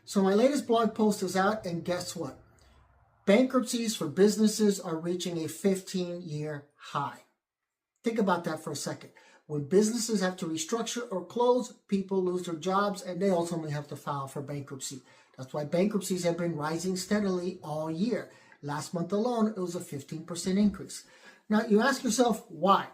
So my latest blog post is out, and guess what? Bankruptcies for businesses are reaching a 15-year high. Think about that for a second. When businesses have to restructure or close, people lose their jobs and they ultimately have to file for bankruptcy. That's why bankruptcies have been rising steadily all year. Last month alone, it was a 15% increase. Now, you ask yourself, why?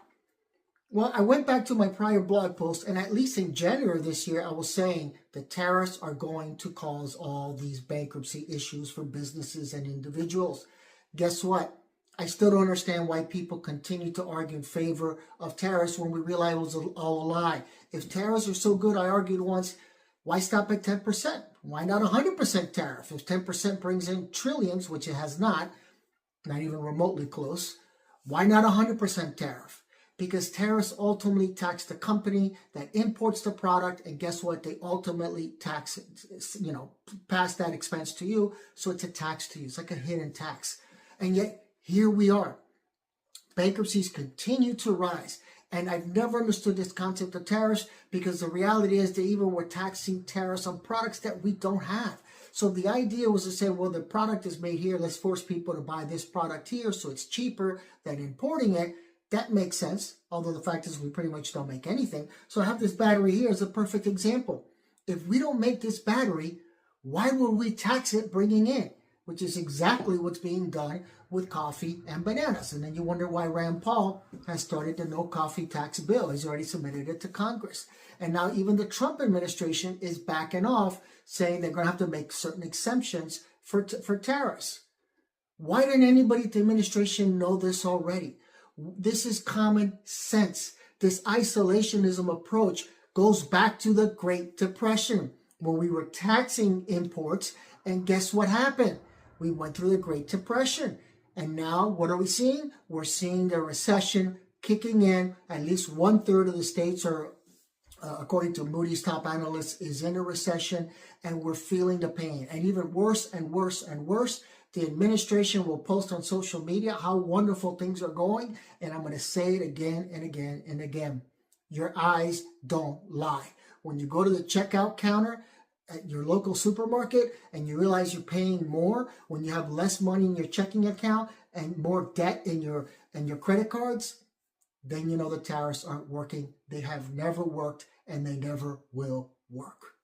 Well, I went back to my prior blog post, and at least in January this year, I was saying the tariffs are going to cause all these bankruptcy issues for businesses and individuals. Guess what? I still don't understand why people continue to argue in favor of tariffs when we realize it was all a lie. If tariffs are so good, I argued once, why stop at 10%? Why not 100% tariff? If 10% brings in trillions, which it has not even remotely close, why not 100% tariff? Because tariffs ultimately tax the company that imports the product, and guess what? They ultimately tax it, pass that expense to you, so it's a tax to you. It's like a hidden tax. And yet, here we are. Bankruptcies continue to rise. And I've never understood this concept of tariffs, because the reality is they even were taxing tariffs on products that we don't have. So the idea was to say, well, the product is made here. Let's force people to buy this product here so it's cheaper than importing it. That makes sense, although the fact is we pretty much don't make anything. So I have this battery here as a perfect example. If we don't make this battery, why would we tax it bringing in? Which is exactly what's being done with coffee and bananas. And then you wonder why Rand Paul has started the no coffee tax bill. He's already submitted it to Congress. And now even the Trump administration is backing off, saying they're going to have to make certain exemptions for tariffs. Why didn't anybody at the administration know this already? This is common sense. This isolationism approach goes back to the Great Depression, when we were taxing imports, and guess what happened? We went through the Great Depression. And now, what are we seeing? We're seeing the recession kicking in. At least 1/3 of the states are, according to Moody's top analysts, is in a recession, and we're feeling the pain. And even worse and worse and worse, the administration will post on social media how wonderful things are going. And I'm going to say it again and again and again. Your eyes don't lie. When you go to the checkout counter at your local supermarket and you realize you're paying more, when you have less money in your checking account and more debt in your credit cards, then you know the tariffs aren't working. They have never worked, and they never will work.